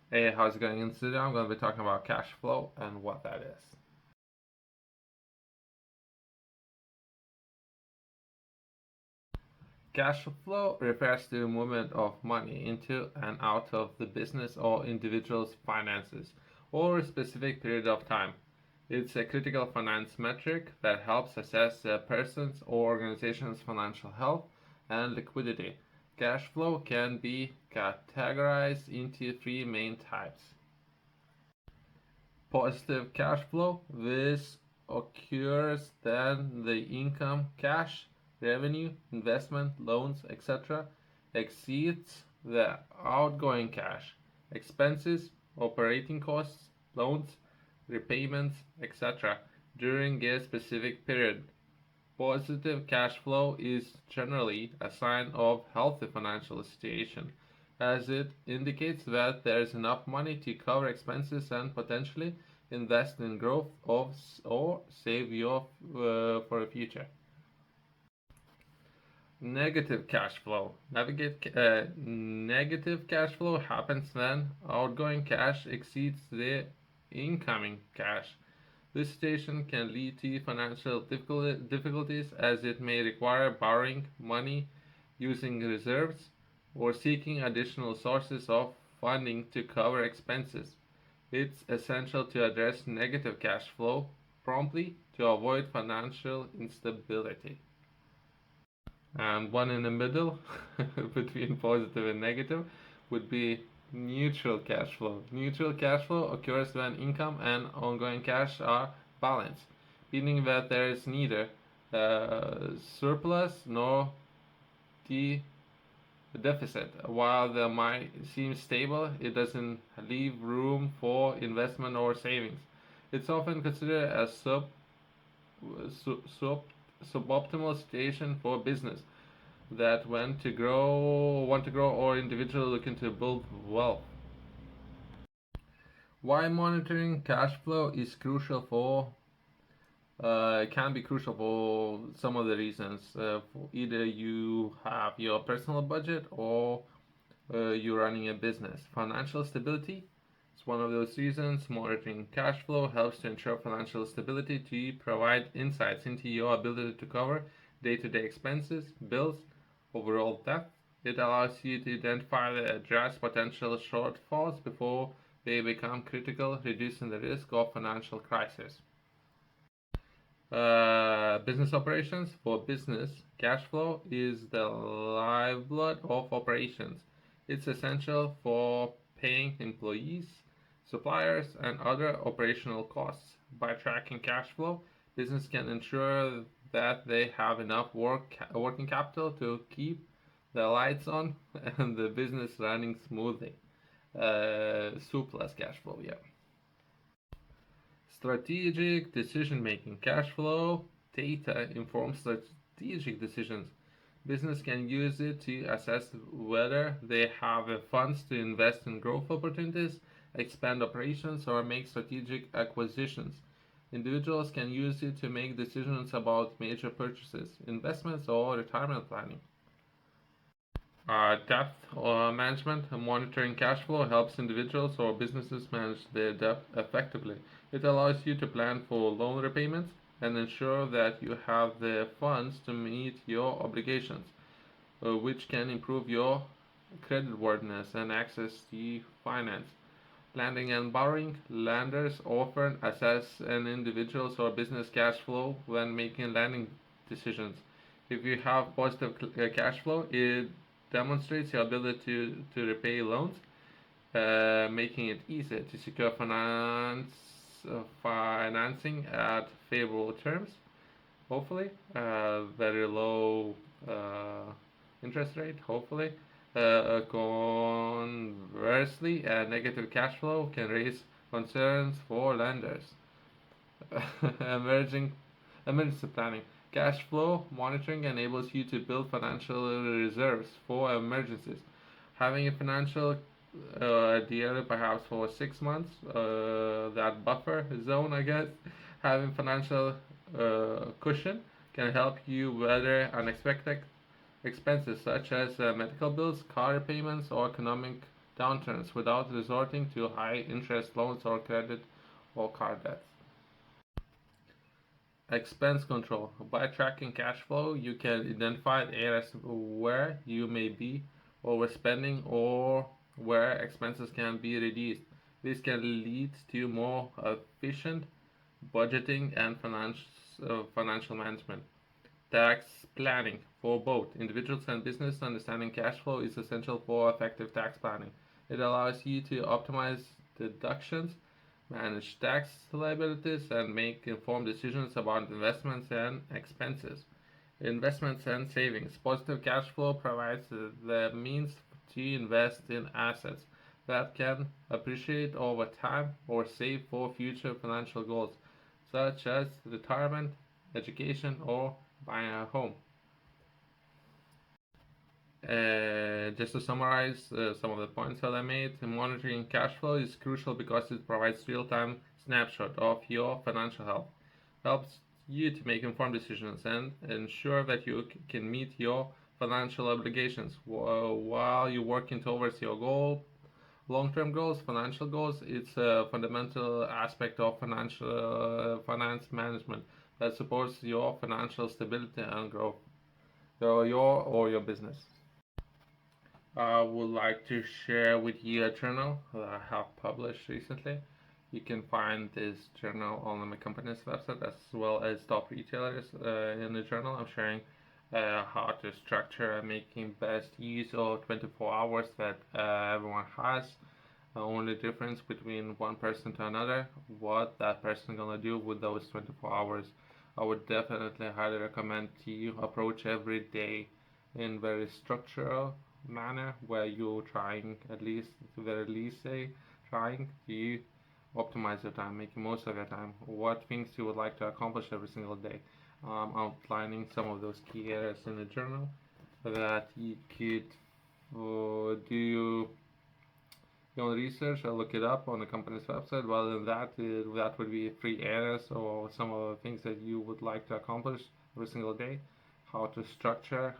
Hey, how's it going? In today I'm going to be talking about cash flow and what that is. Cash flow refers to movement of money into and out of the business or individual's finances over a specific period of time. It's a critical finance metric that helps assess a person's or organization's financial health and liquidity. Cash flow can be categorized into three main types. Positive cash flow. This occurs when the income, cash, revenue, investment, loans, etc. exceeds the outgoing cash, expenses, operating costs, loans, repayments, etc. during a specific period. Positive cash flow is generally a sign of healthy financial situation, as it indicates that there is enough money to cover expenses and potentially invest in growth or save your for the future. Negative cash flow. Negative cash flow happens when outgoing cash exceeds the incoming cash. This situation can lead to financial difficulties as it may require borrowing money, using reserves, or seeking additional sources of funding to cover expenses. It's essential to address negative cash flow promptly to avoid financial instability. And one in the middle between positive and negative would be neutral cash flow. Neutral cash flow occurs when income and ongoing cash are balanced, meaning that there is neither surplus nor the deficit. While the might seem stable, it doesn't leave room for investment or savings. It's often considered a sub suboptimal situation for business that want to grow or individual looking to build wealth. Why monitoring cash flow is crucial for it can be crucial for some of the reasons. For either you have your personal budget or you're running a business. Financial stability is one of those reasons. Monitoring cash flow helps to ensure financial stability to provide insights into your ability to cover day-to-day expenses, bills, overall debt. It allows you to identify and address potential shortfalls before they become critical, reducing the risk of financial crisis. Business operations. For business, cash flow is the lifeblood of operations. It's essential for paying employees, suppliers, and other operational costs. By tracking cash flow, business can ensure that they have enough working capital to keep the lights on and the business running smoothly. Surplus cash flow, yeah. Strategic decision making. Cash flow data informs strategic decisions. Business can use it to assess whether they have the funds to invest in growth opportunities, expand operations, or make strategic acquisitions. Individuals can use it to make decisions about major purchases, investments, or retirement planning. Debt management and monitoring cash flow helps individuals or businesses manage their debt effectively. It allows you to plan for loan repayments and ensure that you have the funds to meet your obligations, which can improve your creditworthiness and access to finance. Lending and borrowing. Lenders often assess an individual's or business cash flow when making lending decisions. If you have positive cash flow, it demonstrates your ability to repay loans, making it easier to secure financing at favorable terms. Hopefully, very low interest rate. Hopefully, conversely, a negative cash flow can raise concerns for lenders. Emerging Emergency planning. Cash flow monitoring enables you to build financial reserves for emergencies. Having a financial deal perhaps for 6 months, that buffer zone, I guess, having financial cushion can help you weather unexpected expenses such as medical bills, car repayments, or economic downturns without resorting to high interest loans or credit or card debts. Expense control. By tracking cash flow, you can identify areas where you may be overspending or where expenses can be reduced. This can lead to more efficient budgeting and financial management. Tax planning for both individuals and business. Understanding cash flow is essential for effective tax planning. It allows you to optimize deductions, manage tax liabilities, and make informed decisions about investments and expenses. Investments and savings. Positive cash flow provides the means to invest in assets that can appreciate over time or save for future financial goals, such as retirement, education, or buying a home. Just to summarize some of the points that I made, monitoring cash flow is crucial because it provides real-time snapshot of your financial health, helps you to make informed decisions and ensure that you can meet your financial obligations while you're working towards your goal. Long-term goals, financial goals, it's a fundamental aspect of finance management that supports your financial stability and growth, your business. I would like to share with you a journal that I have published recently. You can find this journal on my company's website as well as top retailers in the journal. I'm sharing how to structure and making best use of 24 hours that everyone has. The only difference between one person to another, what that person gonna do with those 24 hours. I would definitely highly recommend to you approach every day in very structural manner where you're trying at least to the very least say trying to optimize your time, making most of your time, what things you would like to accomplish every single day. Outlining some of those key areas in the journal that you could do your own research or look it up on the company's website. Rather than that, that would be 3 areas or some of the things that you would like to accomplish every single day. How to structure.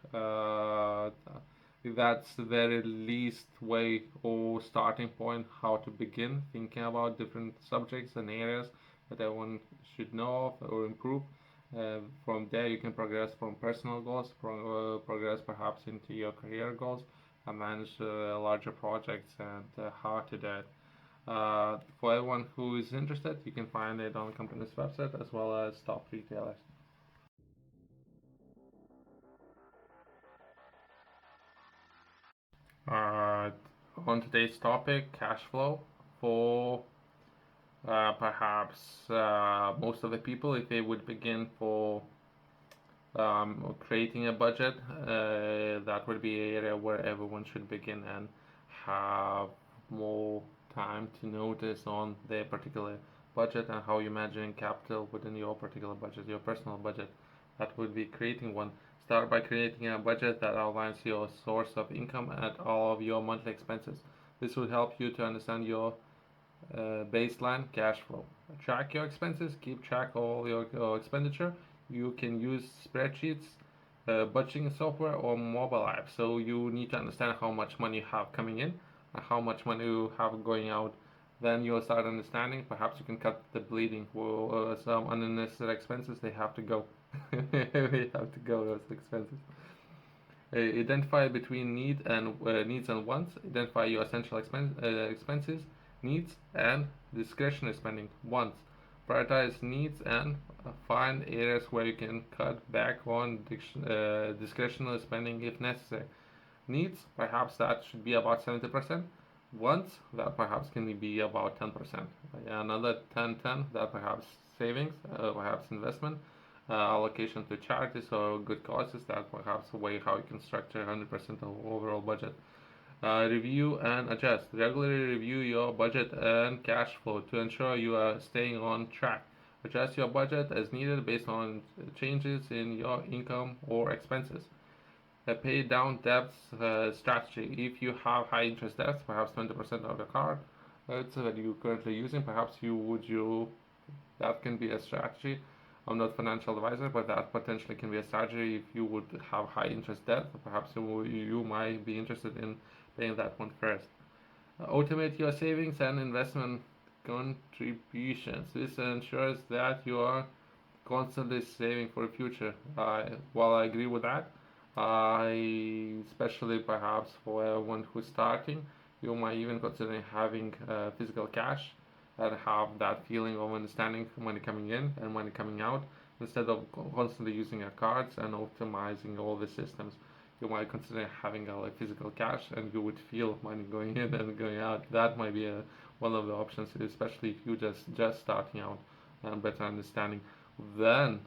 That's the very least way or starting point how to begin thinking about different subjects and areas that everyone should know of or improve. From there, you can progress from personal goals, progress perhaps into your career goals, and manage larger projects and how to do it. For everyone who is interested, you can find it on the company's website as well as top retailers. Uh, on today's topic, cash flow for perhaps most of the people, if they would begin for creating a budget, that would be an area where everyone should begin and have more time to notice on their particular budget and how you managing capital within your particular budget, your personal budget. That would be creating one. Start by creating a budget that outlines your source of income and all of your monthly expenses. This will help you to understand your baseline cash flow. Track your expenses, keep track of all your expenditure. You can use spreadsheets, budgeting software, or mobile apps. So you need to understand how much money you have coming in and how much money you have going out. Then you'll start understanding. Perhaps you can cut the bleeding. Well, some unnecessary expenses they have to go. They have to go. Those expenses. Identify between needs and wants. Identify your essential expenses, needs, and discretionary spending. Wants. Prioritize needs and find areas where you can cut back on discretionary spending if necessary. Needs, perhaps that should be about 70%. Wants, that perhaps can be about 10%. Another 10-10, that perhaps savings, perhaps investment, allocation to charities or good causes, that perhaps a way how you can structure 100% of overall budget. Review and adjust. Regularly review your budget and cash flow to ensure you are staying on track. Adjust your budget as needed based on changes in your income or expenses. Pay down debts strategy. If you have high interest debts, perhaps 20% of the card that you're currently using, perhaps that can be a strategy. I'm not a financial advisor, but that potentially can be a strategy if you would have high interest debt. Perhaps you might be interested in paying that one first. Automate your savings and investment contributions. This ensures that you are constantly saving for the future. While I agree with that, especially perhaps for everyone who's starting, you might even consider having physical cash and have that feeling of understanding money coming in and money coming out instead of constantly using your cards and optimizing all the systems. You might consider having a like physical cash and you would feel money going in and going out. That might be one of the options, especially if you just starting out and better understanding. Then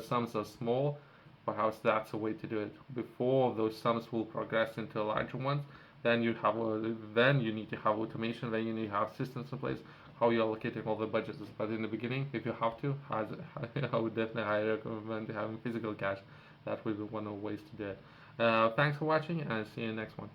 sums are small, perhaps that's a way to do it. Before those sums will progress into larger ones, then you need to have automation, then you need to have systems in place, how you're allocating all the budgets. But in the beginning, if you have to, I would definitely highly recommend having physical cash. That would be one of the ways to do it. Thanks for watching, and see you in the next one.